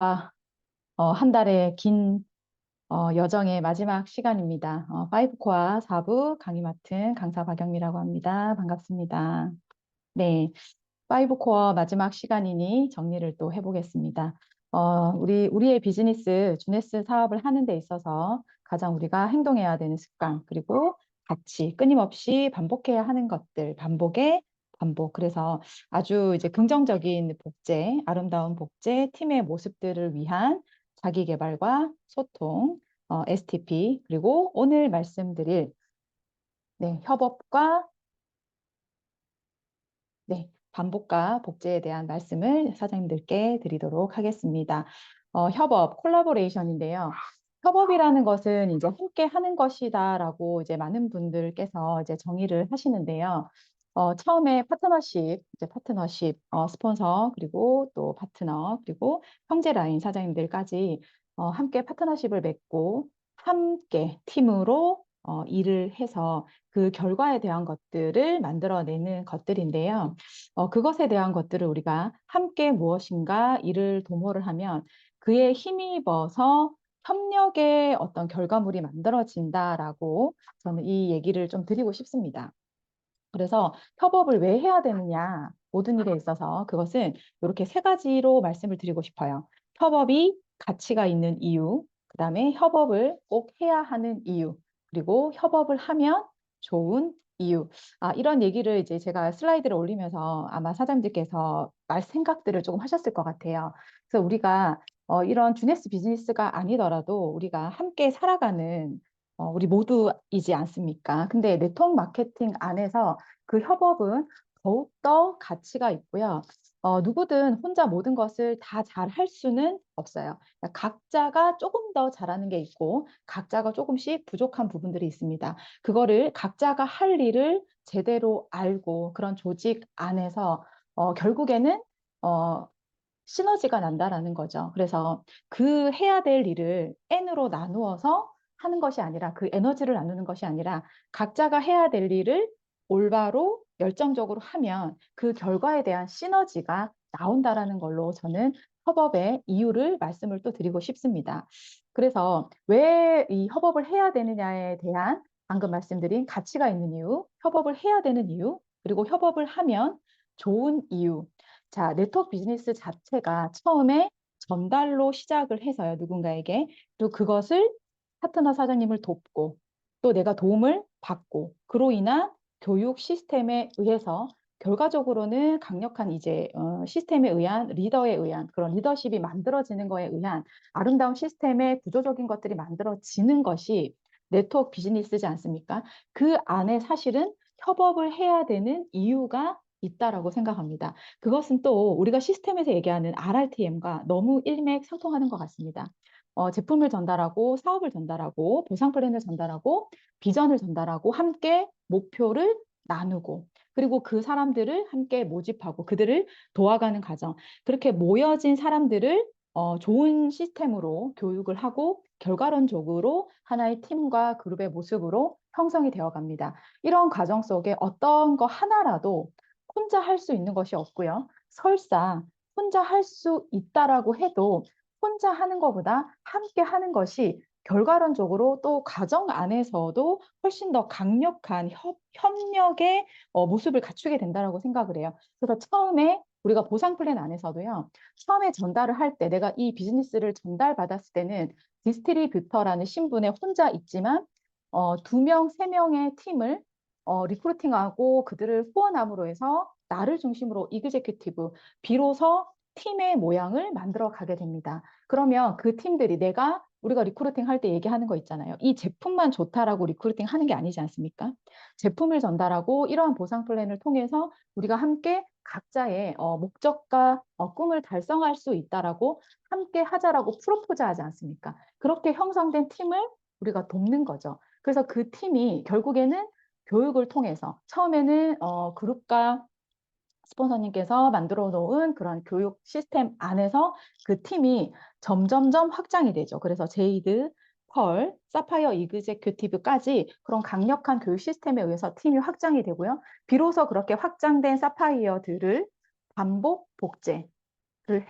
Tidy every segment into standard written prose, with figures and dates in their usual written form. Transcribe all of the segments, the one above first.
한 달의 긴 여정의 마지막 시간입니다. 파이브 코어 4부 강의 맡은 강사 박영미라고 합니다. 반갑습니다. 네, 파이브 코어 마지막 시간이니 정리를 또 해보겠습니다. 우리의 비즈니스, 주네스 사업을 하는 데 있어서 가장 우리가 행동해야 되는 습관, 그리고 같이 끊임없이 반복해야 하는 것들, 반복의 반복. 그래서 아주 이제 긍정적인 복제, 아름다운 복제, 팀의 모습들을 위한 자기 개발과 소통, STP, 그리고 오늘 말씀드릴 네, 협업과 네, 반복과 복제에 대한 말씀을 사장님들께 드리도록 하겠습니다. 협업, 콜라보레이션인데요. 협업이라는 것은 이제 함께 하는 것이다라고 이제 많은 분들께서 이제 정의를 하시는데요. 처음에 파트너십, 이제 파트너십, 스폰서, 그리고 또 파트너, 그리고 형제 라인 사장님들까지 함께 파트너십을 맺고 함께 팀으로 일을 해서 그 결과에 대한 것들을 만들어내는 것들인데요. 그것에 대한 것들을 우리가 함께 무엇인가 일을 도모를 하면 그에 힘입어서 협력의 어떤 결과물이 만들어진다라고 저는 이 얘기를 좀 드리고 싶습니다. 그래서 협업을 왜 해야 되느냐, 모든 일에 있어서 그것은 이렇게 세 가지로 말씀을 드리고 싶어요. 협업이 가치가 있는 이유, 그 다음에 협업을 꼭 해야 하는 이유, 그리고 협업을 하면 좋은 이유. 이런 얘기를 이제 제가 슬라이드를 올리면서 아마 사장님들께서 말 생각들을 조금 하셨을 것 같아요. 그래서 우리가 이런 주네스 비즈니스가 아니더라도 우리가 함께 살아가는 우리 모두이지 않습니까? 근데 네트워크 마케팅 안에서 그 협업은 더욱더 가치가 있고요. 누구든 혼자 모든 것을 다 잘할 수는 없어요. 그러니까 각자가 조금 더 잘하는 게 있고, 각자가 조금씩 부족한 부분들이 있습니다. 그거를 각자가 할 일을 제대로 알고 그런 조직 안에서 결국에는 어, 시너지가 난다라는 거죠. 그래서 그 해야 될 일을 N으로 나누어서 하는 것이 아니라 그 에너지를 나누는 것이 아니라 각자가 해야 될 일을 올바로 열정적으로 하면 그 결과에 대한 시너지가 나온다라는 걸로 저는 협업의 이유를 말씀을 또 드리고 싶습니다. 그래서 왜 이 협업을 해야 되느냐에 대한 방금 말씀드린 가치가 있는 이유, 협업을 해야 되는 이유, 그리고 협업을 하면 좋은 이유. 자, 네트워크 비즈니스 자체가 처음에 전달로 시작을 해서요, 누군가에게. 또 그것을 파트너 사장님을 돕고, 또 내가 도움을 받고, 그로 인한 교육 시스템에 의해서 결과적으로는 강력한 이제 시스템에 의한 리더에 의한 그런 리더십이 만들어지는 거에 의한 아름다운 시스템의 구조적인 것들이 만들어지는 것이 네트워크 비즈니스지 않습니까? 그 안에 사실은 협업을 해야 되는 이유가 있다라고 생각합니다. 그것은 또 우리가 시스템에서 얘기하는 RRTM과 너무 일맥상통하는 것 같습니다. 제품을 전달하고 사업을 전달하고 보상 플랜을 전달하고 비전을 전달하고 함께 목표를 나누고 그리고 그 사람들을 함께 모집하고 그들을 도와가는 과정. 그렇게 모여진 사람들을 좋은 시스템으로 교육을 하고 결과론적으로 하나의 팀과 그룹의 모습으로 형성이 되어 갑니다. 이런 과정 속에 어떤 거 하나라도 혼자 할 수 있는 것이 없고요. 설사 혼자 할 수 있다라고 해도 혼자 하는 것보다 함께 하는 것이 결과론적으로 또 가정 안에서도 훨씬 더 강력한 협력의 모습을 갖추게 된다라고 생각을 해요. 그래서 처음에 우리가 보상 플랜 안에서도요. 처음에 전달을 할 때 내가 이 비즈니스를 전달받았을 때는 디스트리뷰터라는 신분에 혼자 있지만 두 명, 세 명의 팀을 리크루팅하고 그들을 후원함으로 해서 나를 중심으로 이그제큐티브, 비로소 팀의 모양을 만들어 가게 됩니다. 그러면 그 팀들이 우리가 리크루팅 할 때 얘기하는 거 있잖아요. 이 제품만 좋다라고 리크루팅 하는 게 아니지 않습니까? 제품을 전달하고 이러한 보상 플랜을 통해서 우리가 함께 각자의 목적과 꿈을 달성할 수 있다라고 함께 하자라고 프로포즈 하지 않습니까? 그렇게 형성된 팀을 우리가 돕는 거죠. 그래서 그 팀이 결국에는 교육을 통해서 처음에는 그룹과 스폰서님께서 만들어 놓은 그런 교육 시스템 안에서 그 팀이 점점점 확장이 되죠. 그래서 제이드, 펄, 사파이어 이그제큐티브까지 그런 강력한 교육 시스템에 의해서 팀이 확장이 되고요. 비로소 그렇게 확장된 사파이어들을 반복 복제를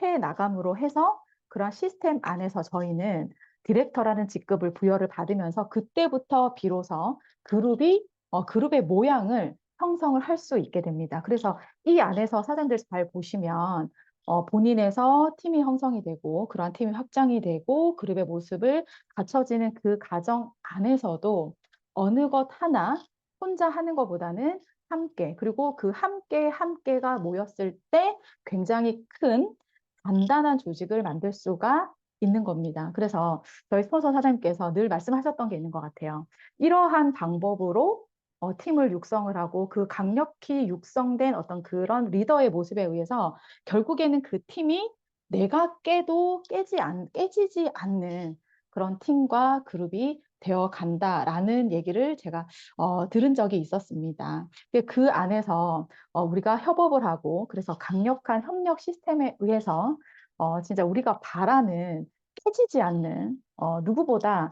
해 나감으로 해서 그런 시스템 안에서 저희는 디렉터라는 직급을 부여를 받으면서 그때부터 비로소 그룹의 모양을 형성을 할 수 있게 됩니다. 그래서 이 안에서 사장님들 잘 보시면 본인에서 팀이 형성이 되고 그러한 팀이 확장이 되고 그룹의 모습을 갖춰지는 그 과정 안에서도 어느 것 하나 혼자 하는 것보다는 함께, 그리고 그 함께가 모였을 때 굉장히 큰 단단한 조직을 만들 수가 있는 겁니다. 그래서 저희 스폰서 사장님께서 늘 말씀하셨던 게 있는 것 같아요. 이러한 방법으로 팀을 육성을 하고 그 강력히 육성된 어떤 그런 리더의 모습에 의해서 결국에는 그 팀이 내가 깨도 깨지지 않는 그런 팀과 그룹이 되어 간다라는 얘기를 제가 들은 적이 있었습니다. 그 안에서 우리가 협업을 하고 그래서 강력한 협력 시스템에 의해서 진짜 우리가 바라는 깨지지 않는 누구보다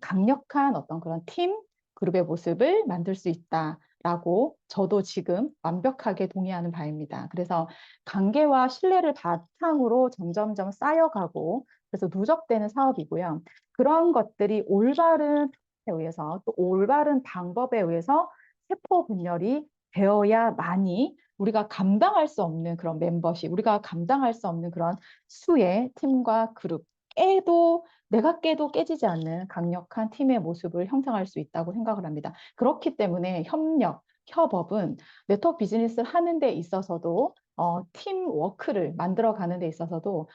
강력한 어떤 그런 팀 그룹의 모습을 만들 수 있다라고 저도 지금 완벽하게 동의하는 바입니다. 그래서 관계와 신뢰를 바탕으로 점점점 쌓여가고 그래서 누적되는 사업이고요. 그런 것들이 올바른 에 의해서 또 올바른 방법에 의해서 세포 분열이 되어야만이 우리가 감당할 수 없는 그런 멤버십, 우리가 감당할 수 없는 그런 수의 팀과 그룹, 내가 깨도 깨지지 않는 강력한 팀의 모습을 형성할 수 있다고 생각을 합니다. 그렇기 때문에 협업은 네트워크 비즈니스를 하는 데 있어서도 팀 워크를 만들어 가는 데 있어서도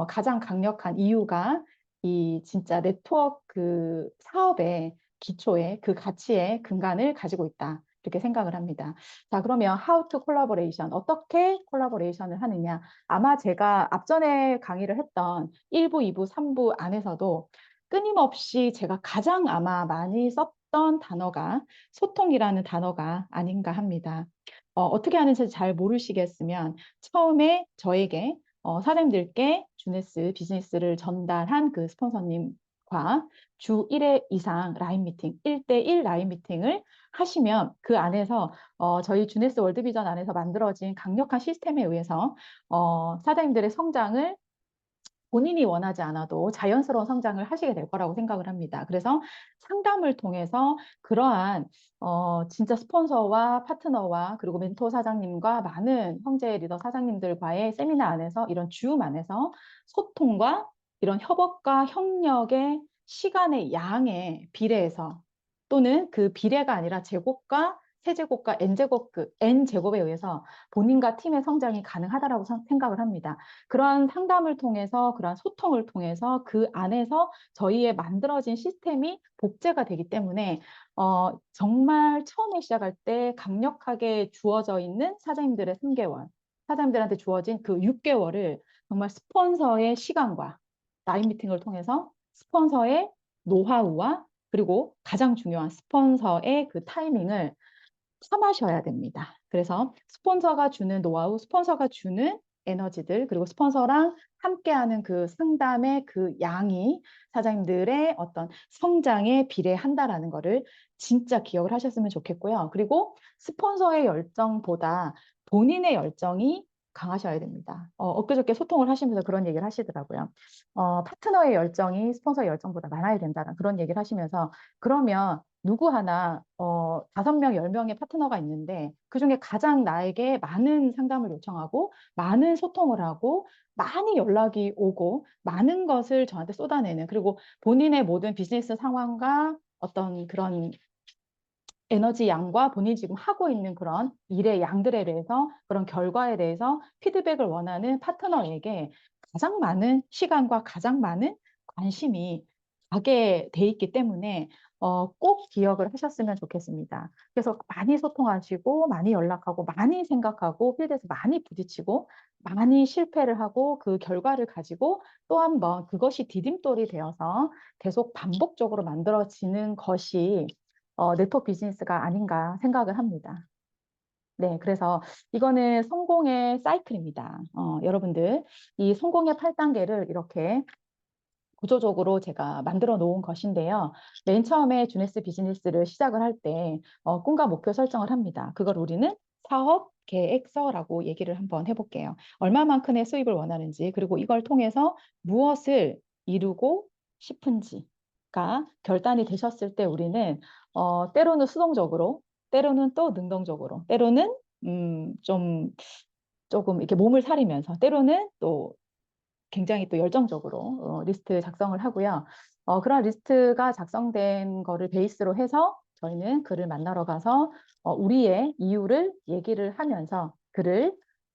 가장 강력한 이유가 이 진짜 네트워크 그 사업의 기초에 그 가치의 근간을 가지고 있다. 이렇게 생각을 합니다. 자, 그러면 how to collaboration, 어떻게 콜라보레이션을 하느냐. 아마 제가 앞전에 강의를 했던 1부, 2부, 3부 안에서도 끊임없이 제가 가장 아마 많이 썼던 단어가 소통이라는 단어가 아닌가 합니다. 어떻게 하는지 잘 모르시겠으면 처음에 저에게 사장님들께 주네스 비즈니스를 전달한 그 스폰서님과 주 1회 이상 라인 미팅, 1대1 라인 미팅을 하시면 그 안에서 저희 주네스 월드비전 안에서 만들어진 강력한 시스템에 의해서 사장님들의 성장을 본인이 원하지 않아도 자연스러운 성장을 하시게 될 거라고 생각을 합니다. 그래서 상담을 통해서 그러한 진짜 스폰서와 파트너와 그리고 멘토 사장님과 많은 형제 리더 사장님들과의 세미나 안에서 이런 줌 안에서 소통과 이런 협업과 협력의 시간의 양에 비례해서 또는 그 비례가 아니라 제곱과 세제곱과 n제곱에 의해서 본인과 팀의 성장이 가능하다라고 생각을 합니다. 그러한 상담을 통해서 그러한 소통을 통해서 그 안에서 저희의 만들어진 시스템이 복제가 되기 때문에 정말 처음에 시작할 때 강력하게 주어져 있는 사장님들의 3개월, 사장님들한테 주어진 그 6개월을 정말 스폰서의 시간과 라인 미팅을 통해서 스폰서의 노하우와 그리고 가장 중요한 스폰서의 그 타이밍을 참아셔야 됩니다. 그래서 스폰서가 주는 노하우, 스폰서가 주는 에너지들, 그리고 스폰서랑 함께하는 그 상담의 그 양이 사장님들의 어떤 성장에 비례한다라는 거를 진짜 기억을 하셨으면 좋겠고요. 그리고 스폰서의 열정보다 본인의 열정이 강하셔야 됩니다. 엊그저께 소통을 하시면서 그런 얘기를 하시더라고요. 파트너의 열정이 스폰서의 열정보다 많아야 된다는 그런 얘기를 하시면서 그러면 누구 하나 5명, 10명의 파트너가 있는데 그중에 가장 나에게 많은 상담을 요청하고 많은 소통을 하고 많이 연락이 오고 많은 것을 저한테 쏟아내는 그리고 본인의 모든 비즈니스 상황과 어떤 그런 에너지 양과 본인이 지금 하고 있는 그런 일의 양들에 대해서 그런 결과에 대해서 피드백을 원하는 파트너에게 가장 많은 시간과 가장 많은 관심이 가게 돼 있기 때문에 꼭 기억을 하셨으면 좋겠습니다. 그래서 많이 소통하시고 많이 연락하고 많이 생각하고 필드에서 많이 부딪히고 많이 실패를 하고 그 결과를 가지고 또 한 번 그것이 디딤돌이 되어서 계속 반복적으로 만들어지는 것이 네트워크 비즈니스가 아닌가 생각을 합니다. 네, 그래서 이거는 성공의 사이클입니다. 여러분들, 이 성공의 8단계를 이렇게 구조적으로 제가 만들어 놓은 것인데요. 맨 처음에 주네스 비즈니스를 시작을 할 때 꿈과 목표 설정을 합니다. 그걸 우리는 사업, 계획서라고 얘기를 한번 해볼게요. 얼마만큼의 수입을 원하는지, 그리고 이걸 통해서 무엇을 이루고 싶은지가 결단이 되셨을 때 우리는 때로는 수동적으로, 때로는 또 능동적으로, 때로는 좀 조금 이렇게 몸을 사리면서, 때로는 또 굉장히 또 열정적으로 리스트 작성을 하고요. 그런 리스트가 작성된 거를 베이스로 해서 저희는 그를 만나러 가서 우리의 이유를 얘기를 하면서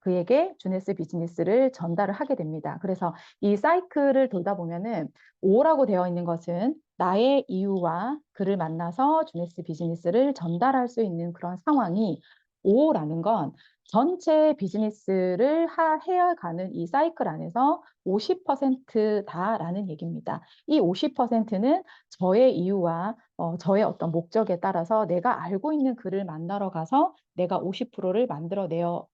그에게 주네스 비즈니스를 전달을 하게 됩니다. 그래서 이 사이클을 돌다 보면은 O라고 되어 있는 것은 나의 이유와 그를 만나서 주네스 비즈니스를 전달할 수 있는 그런 상황이 O라는 건 전체 비즈니스를 해가는 이 사이클 안에서 50%다라는 얘기입니다. 이 50%는 저의 이유와 저의 어떤 목적에 따라서 내가 알고 있는 그를 만나러 가서 내가 50%를 만들어내어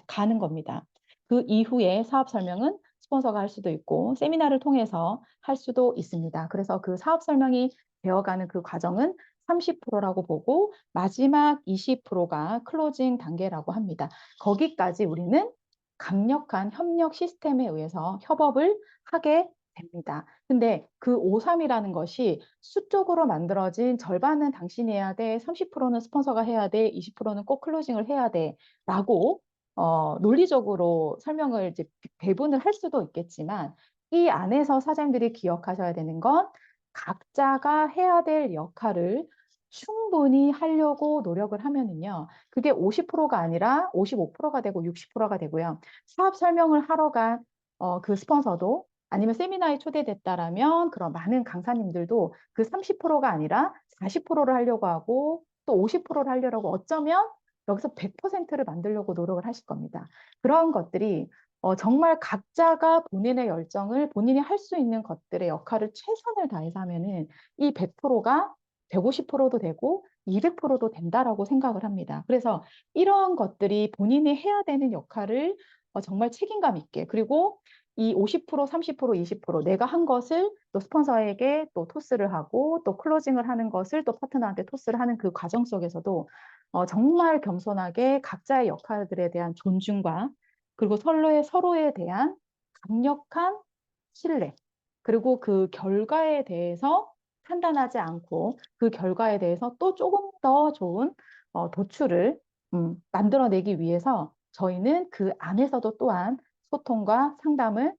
가는 겁니다. 그 이후에 사업 설명은 스폰서가 할 수도 있고 세미나를 통해서 할 수도 있습니다. 그래서 그 사업 설명이 되어가는 그 과정은 30%라고 보고 마지막 20%가 클로징 단계라고 합니다. 거기까지 우리는 강력한 협력 시스템에 의해서 협업을 하게 됩니다. 근데 그 5-3이라는 것이 수적으로 만들어진 절반은 당신이 해야 돼, 30%는 스폰서가 해야 돼, 20%는 꼭 클로징을 해야 돼 라고 논리적으로 설명을 이제 배분을 할 수도 있겠지만 이 안에서 사장님들이 기억하셔야 되는 건 각자가 해야 될 역할을 충분히 하려고 노력을 하면은요. 그게 50%가 아니라 55%가 되고 60%가 되고요. 사업 설명을 하러 간 그 스폰서도 아니면 세미나에 초대됐다라면 그런 많은 강사님들도 그 30%가 아니라 40%를 하려고 하고 또 50%를 하려고 어쩌면 여기서 100%를 만들려고 노력을 하실 겁니다. 그런 것들이 정말 각자가 본인의 열정을 본인이 할 수 있는 것들의 역할을 최선을 다해서 하면은 이 100%가 150%도 되고 200%도 된다라고 생각을 합니다. 그래서 이러한 것들이 본인이 해야 되는 역할을 정말 책임감 있게 그리고 이 50%, 30%, 20% 내가 한 것을 또 스폰서에게 또 토스를 하고 또 클로징을 하는 것을 또 파트너한테 토스를 하는 그 과정 속에서도 정말 겸손하게 각자의 역할들에 대한 존중과 그리고 서로에 대한 강력한 신뢰 그리고 그 결과에 대해서 판단하지 않고 그 결과에 대해서 또 조금 더 좋은 도출을 만들어내기 위해서 저희는 그 안에서도 또한 소통과 상담을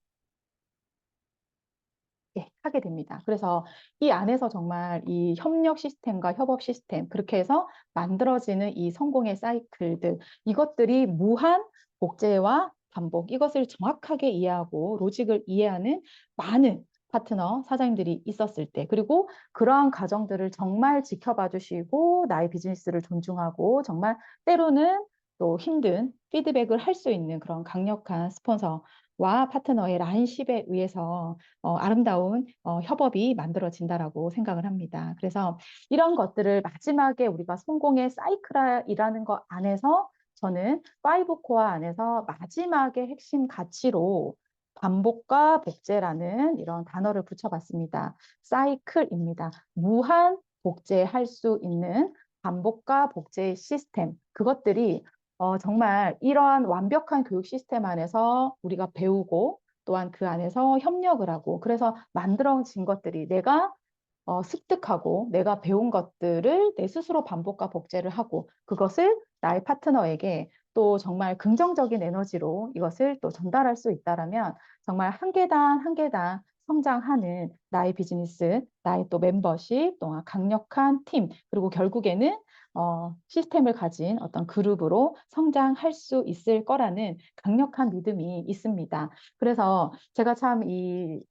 하게 됩니다. 그래서 이 안에서 정말 이 협력 시스템과 협업 시스템 그렇게 해서 만들어지는 이 성공의 사이클들 이것들이 무한 복제와 반복 이것을 정확하게 이해하고 로직을 이해하는 많은 파트너 사장님들이 있었을 때 그리고 그러한 과정들을 정말 지켜봐 주시고 나의 비즈니스를 존중하고 정말 때로는 또 힘든 피드백을 할 수 있는 그런 강력한 스폰서와 파트너의 라인십에 의해서 아름다운 협업이 만들어진다라고 생각을 합니다. 그래서 이런 것들을 마지막에 우리가 성공의 사이클이라는 것 안에서 저는 5코어 안에서 마지막에 핵심 가치로 반복과 복제라는 이런 단어를 붙여봤습니다. 사이클입니다. 무한 복제할 수 있는 반복과 복제의 시스템. 그것들이 정말 이러한 완벽한 교육 시스템 안에서 우리가 배우고 또한 그 안에서 협력을 하고 그래서 만들어진 것들이 내가 습득하고 내가 배운 것들을 내 스스로 반복과 복제를 하고 그것을 나의 파트너에게 또 정말 긍정적인 에너지로 이것을 또 전달할 수 있다라면 정말 한 계단 한 계단 성장하는 나의 비즈니스, 나의 또 멤버십, 또 강력한 팀, 그리고 결국에는 시스템을 가진 어떤 그룹으로 성장할 수 있을 거라는 강력한 믿음이 있습니다. 그래서 제가 참 이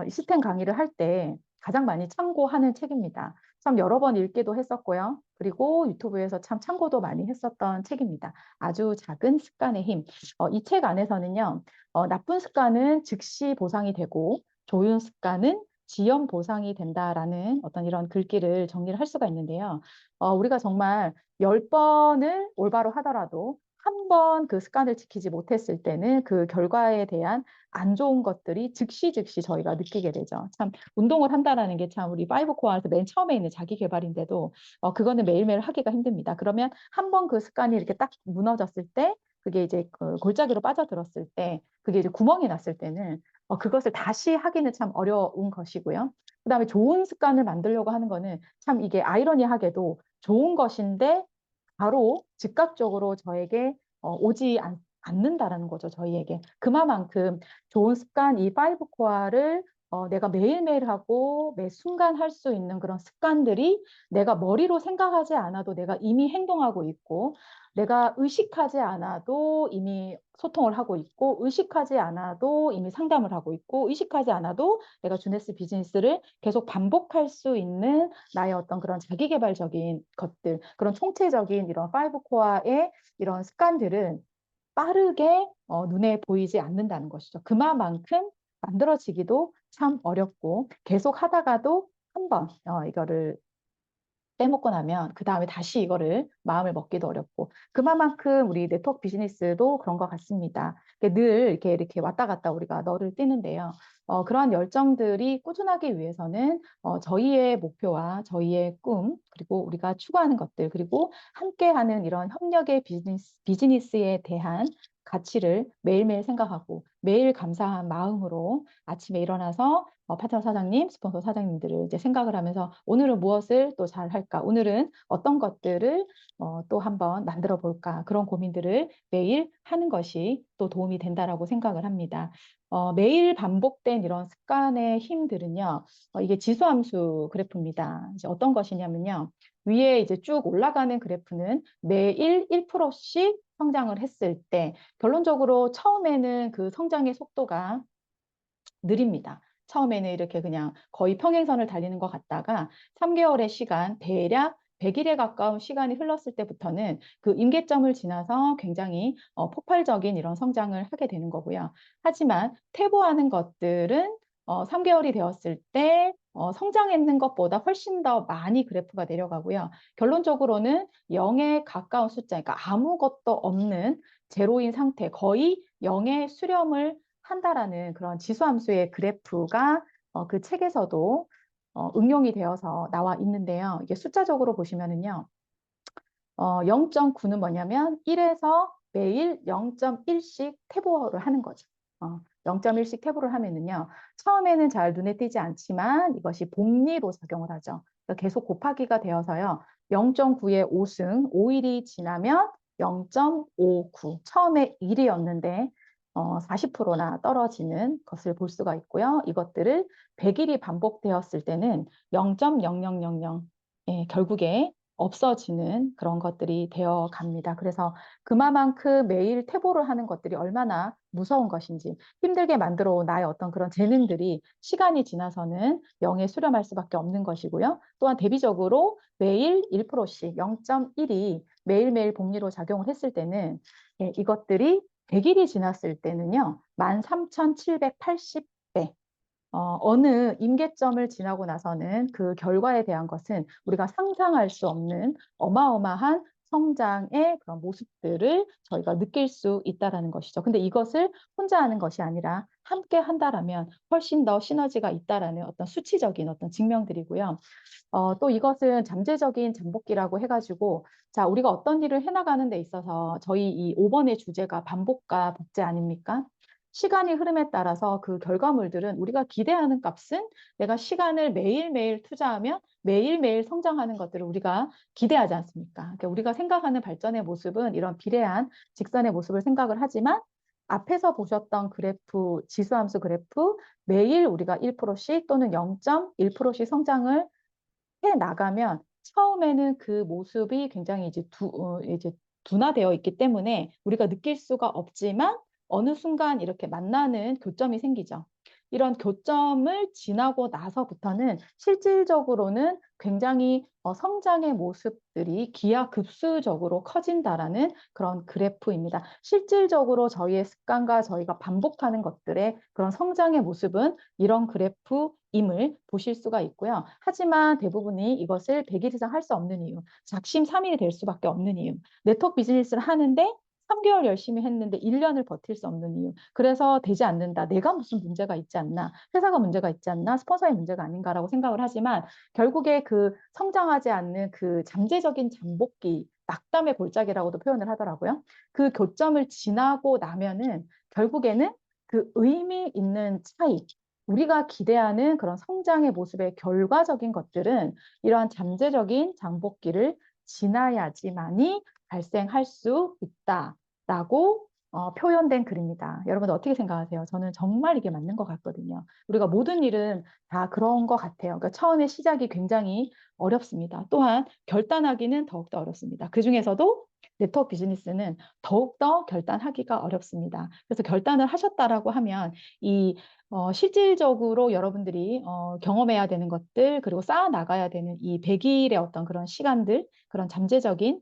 시스템 강의를 할 때 가장 많이 참고하는 책입니다. 참 여러 번 읽기도 했었고요. 그리고 유튜브에서 참 참고도 많이 했었던 책입니다. 아주 작은 습관의 힘. 이 책 안에서는요. 나쁜 습관은 즉시 보상이 되고 좋은 습관은 지연 보상이 된다라는 어떤 이런 글귀를 정리를 할 수가 있는데요. 우리가 정말 10번을 올바로 하더라도 한 번 그 습관을 지키지 못했을 때는 그 결과에 대한 안 좋은 것들이 즉시 저희가 느끼게 되죠. 참 운동을 한다라는 게 참 우리 파이브 코어에서 맨 처음에 있는 자기 개발인데도 그거는 매일매일 하기가 힘듭니다. 그러면 한 번 그 습관이 이렇게 딱 무너졌을 때 그게 이제 그 골짜기로 빠져들었을 때 그게 이제 구멍이 났을 때는 그것을 다시 하기는 참 어려운 것이고요. 그다음에 좋은 습관을 만들려고 하는 거는 참 이게 아이러니하게도 좋은 것인데 바로 즉각적으로 저에게 오지 않는다라는 거죠, 저희에게. 그만큼 좋은 습관, 이 파이브 코어를 내가 매일매일 하고 매 순간 할 수 있는 그런 습관들이 내가 머리로 생각하지 않아도 내가 이미 행동하고 있고, 내가 의식하지 않아도 이미 소통을 하고 있고, 의식하지 않아도 이미 상담을 하고 있고, 의식하지 않아도 내가 주네스 비즈니스를 계속 반복할 수 있는 나의 어떤 그런 자기계발적인 것들, 그런 총체적인 이런 파이브 코어의 이런 습관들은 빠르게 눈에 보이지 않는다는 것이죠. 그만큼 만들어지기도 참 어렵고 계속 하다가도 한번 이거를 빼먹고 나면 그 다음에 다시 이거를 마음을 먹기도 어렵고 그만큼 우리 네트워크 비즈니스도 그런 것 같습니다. 늘 이렇게 왔다 갔다 우리가 너를 뛰는데요. 그러한 열정들이 꾸준하기 위해서는 저희의 목표와 저희의 꿈 그리고 우리가 추구하는 것들 그리고 함께하는 이런 협력의 비즈니스에 대한 가치를 매일매일 생각하고 매일 감사한 마음으로 아침에 일어나서 파트너 사장님, 스폰서 사장님들을 이제 생각을 하면서 오늘은 무엇을 또 잘 할까? 오늘은 어떤 것들을 또 한번 만들어 볼까? 그런 고민들을 매일 하는 것이 또 도움이 된다라고 생각을 합니다. 매일 반복된 이런 습관의 힘들은요, 이게 지수함수 그래프입니다. 이제 어떤 것이냐면요, 위에 이제 쭉 올라가는 그래프는 매일 1%씩 성장을 했을 때 결론적으로 처음에는 그 성장의 속도가 느립니다. 처음에는 이렇게 그냥 거의 평행선을 달리는 것 같다가 3개월의 시간, 대략 100일에 가까운 시간이 흘렀을 때부터는 그 임계점을 지나서 굉장히 폭발적인 이런 성장을 하게 되는 거고요. 하지만 퇴보하는 것들은 3개월이 되었을 때 성장했는 것보다 훨씬 더 많이 그래프가 내려가고요. 결론적으로는 0에 가까운 숫자, 그러니까 아무것도 없는 제로인 상태, 거의 0의 수렴을 한다라는 그런 지수함수의 그래프가 그 책에서도 응용이 되어서 나와 있는데요. 이게 숫자적으로 보시면은요. 0.9는 뭐냐면 1에서 매일 0.1씩 태보를 하는 거죠. 0.1씩 태보를 하면은요. 처음에는 잘 눈에 띄지 않지만 이것이 복리로 작용을 하죠. 그러니까 계속 곱하기가 되어서요. 0.9의 5승, 5일이 지나면 0.59. 처음에 1이었는데 40%나 떨어지는 것을 볼 수가 있고요. 이것들을 100일이 반복되었을 때는 0.0000 예, 결국에 없어지는 그런 것들이 되어 갑니다. 그래서 그만큼 매일 퇴보를 하는 것들이 얼마나 무서운 것인지 힘들게 만들어 온 나의 어떤 그런 재능들이 시간이 지나서는 0에 수렴할 수밖에 없는 것이고요. 또한 대비적으로 매일 1%씩 0.1이 매일매일 복리로 작용을 했을 때는 예, 이것들이 100일이 지났을 때는요. 13,780배 어느 임계점을 지나고 나서는 그 결과에 대한 것은 우리가 상상할 수 없는 어마어마한 성장의 그런 모습들을 저희가 느낄 수 있다라는 것이죠. 근데 이것을 혼자 하는 것이 아니라 함께 한다라면 훨씬 더 시너지가 있다라는 어떤 수치적인 어떤 증명들이고요. 또 이것은 잠재적인 잠복기라고 해가지고 자, 우리가 어떤 일을 해나가는 데 있어서 저희 이 5번의 주제가 반복과 복제 아닙니까? 시간이 흐름에 따라서 그 결과물들은 우리가 기대하는 값은 내가 시간을 매일매일 투자하면 매일매일 성장하는 것들을 우리가 기대하지 않습니까? 그러니까 우리가 생각하는 발전의 모습은 이런 비례한 직선의 모습을 생각을 하지만 앞에서 보셨던 그래프, 지수함수 그래프 매일 우리가 1%씩 또는 0.1%씩 성장을 해 나가면 처음에는 그 모습이 굉장히 이제 둔화되어 있기 때문에 우리가 느낄 수가 없지만 어느 순간 이렇게 만나는 교점이 생기죠. 이런 교점을 지나고 나서부터는 실질적으로는 굉장히 성장의 모습들이 기하급수적으로 커진다라는 그런 그래프입니다. 실질적으로 저희의 습관과 저희가 반복하는 것들의 그런 성장의 모습은 이런 그래프임을 보실 수가 있고요. 하지만 대부분이 이것을 100일 이상 할 수 없는 이유, 작심삼일이 될 수밖에 없는 이유, 네트워크 비즈니스를 하는데 3개월 열심히 했는데 1년을 버틸 수 없는 이유. 그래서 되지 않는다. 내가 무슨 문제가 있지 않나? 회사가 문제가 있지 않나? 스폰서의 문제가 아닌가라고 생각을 하지만 결국에 그 성장하지 않는 그 잠재적인 잠복기, 낙담의 골짜기라고도 표현을 하더라고요. 그 교점을 지나고 나면은 결국에는 그 의미 있는 차이, 우리가 기대하는 그런 성장의 모습의 결과적인 것들은 이러한 잠재적인 잠복기를 지나야지만이 발생할 수 있다라고 표현된 글입니다. 여러분들 어떻게 생각하세요? 저는 정말 이게 맞는 것 같거든요. 우리가 모든 일은 다 그런 것 같아요. 그러니까 처음에 시작이 굉장히 어렵습니다. 또한 결단하기는 더욱더 어렵습니다. 그중에서도 네트워크 비즈니스는 더욱더 결단하기가 어렵습니다. 그래서 결단을 하셨다라고 하면 이 실질적으로 여러분들이 경험해야 되는 것들, 그리고 쌓아 나가야 되는 이 100일의 어떤 그런 시간들, 그런 잠재적인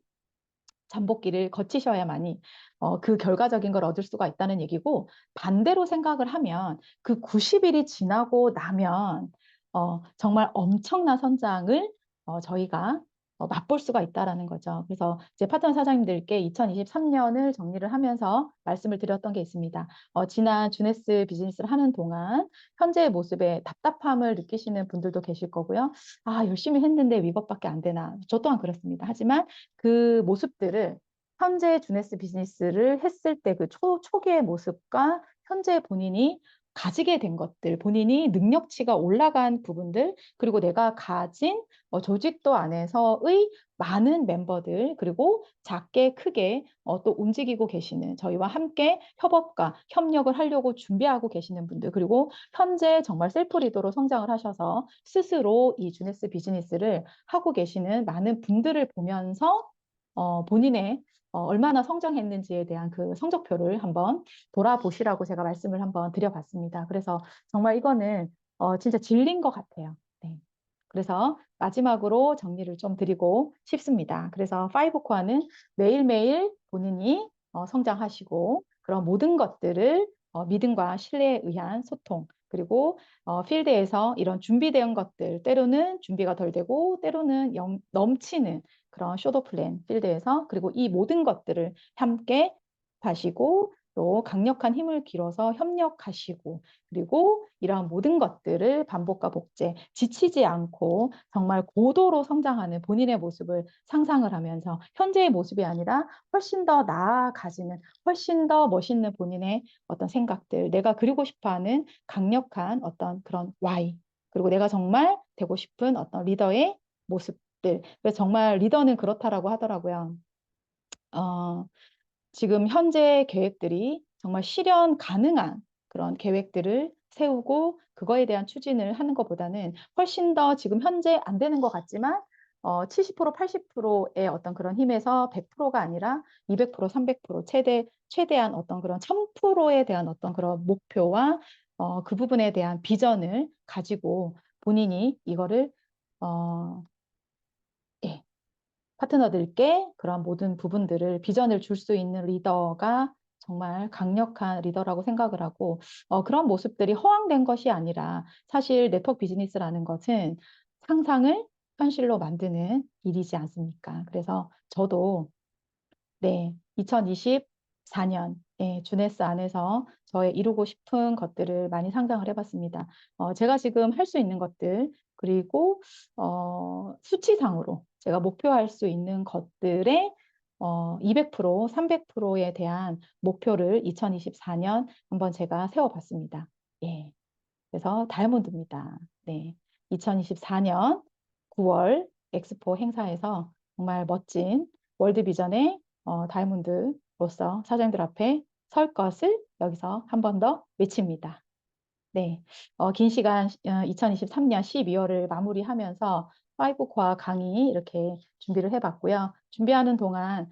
잠복기를 거치셔야만이 그 결과적인 걸 얻을 수가 있다는 얘기고, 반대로 생각을 하면 그 90일이 지나고 나면 정말 엄청난 선장을 저희가 맛볼 수가 있다라는 거죠. 그래서 제 파트너 사장님들께 2023년을 정리를 하면서 말씀을 드렸던 게 있습니다. 지난 주네스 비즈니스를 하는 동안 현재의 모습에 답답함을 느끼시는 분들도 계실 거고요. 아, 열심히 했는데 이것밖에 안 되나. 저 또한 그렇습니다. 하지만 그 모습들을 현재 주네스 비즈니스를 했을 때 그 초기의 모습과 현재 본인이 가지게 된 것들, 본인이 능력치가 올라간 부분들, 그리고 내가 가진 조직도 안에서의 많은 멤버들, 그리고 작게 크게 또 움직이고 계시는 저희와 함께 협업과 협력을 하려고 준비하고 계시는 분들, 그리고 현재 정말 셀프 리더로 성장을 하셔서 스스로 이 주네스 비즈니스를 하고 계시는 많은 분들을 보면서 본인의 얼마나 성장했는지에 대한 그 성적표를 한번 돌아보시라고 제가 말씀을 한번 드려봤습니다. 그래서 정말 이거는 진짜 진리인 것 같아요. 네. 그래서 마지막으로 정리를 좀 드리고 싶습니다. 그래서 5코어는 매일매일 본인이 성장하시고 그런 모든 것들을 믿음과 신뢰에 의한 소통, 그리고 필드에서 이런 준비된 것들, 때로는 준비가 덜 되고 때로는 넘치는 그런 쇼도 플랜 필드에서, 그리고 이 모든 것들을 함께 하시고 또 강력한 힘을 기울여서 협력하시고, 그리고 이러한 모든 것들을 반복과 복제, 지치지 않고 정말 고도로 성장하는 본인의 모습을 상상을 하면서 현재의 모습이 아니라 훨씬 더 나아가지는, 훨씬 더 멋있는 본인의 어떤 생각들, 내가 그리고 싶어하는 강력한 어떤 그런 why, 그리고 내가 정말 되고 싶은 어떤 리더의 모습들. 그래서 정말 리더는 그렇다라고 하더라고요. 지금 현재 계획들이 정말 실현 가능한 그런 계획들을 세우고 그거에 대한 추진을 하는 것보다는 훨씬 더 지금 현재 안 되는 것 같지만 70%, 80%의 어떤 그런 힘에서 100%가 아니라 200%, 300% 최대한 어떤 그런 1000%에 대한 어떤 그런 목표와 그 부분에 대한 비전을 가지고 본인이 이거를 예, 파트너들께 그런 모든 부분들을 비전을 줄 수 있는 리더가 정말 강력한 리더라고 생각을 하고, 그런 모습들이 허황된 것이 아니라 사실 네트워크 비즈니스라는 것은 상상을 현실로 만드는 일이지 않습니까? 그래서 저도 네, 2024년 주네스 안에서 저의 이루고 싶은 것들을 많이 상상을 해봤습니다. 제가 지금 할 수 있는 것들, 그리고 수치상으로 제가 목표할 수 있는 것들의 200%, 300%에 대한 목표를 2024년 한번 제가 세워봤습니다. 예, 그래서 다이아몬드입니다. 네, 2024년 9월 엑스포 행사에서 정말 멋진 월드비전의 다이아몬드로서 사장님들 앞에 설 것을 여기서 한 번 더 외칩니다. 네, 긴 시간 2023년 12월을 마무리하면서 5코어 강의 이렇게 준비를 해봤고요. 준비하는 동안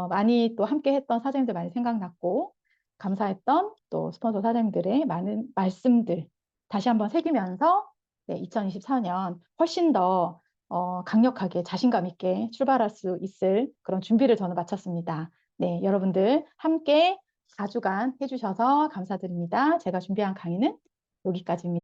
많이 또 함께 했던 사장님들 많이 생각났고, 감사했던 또 스폰서 사장님들의 많은 말씀들 다시 한번 새기면서 네, 2024년 훨씬 더 강력하게 자신감 있게 출발할 수 있을 그런 준비를 저는 마쳤습니다. 네, 여러분들 함께 4주간 해주셔서 감사드립니다. 제가 준비한 강의는 여기까지입니다.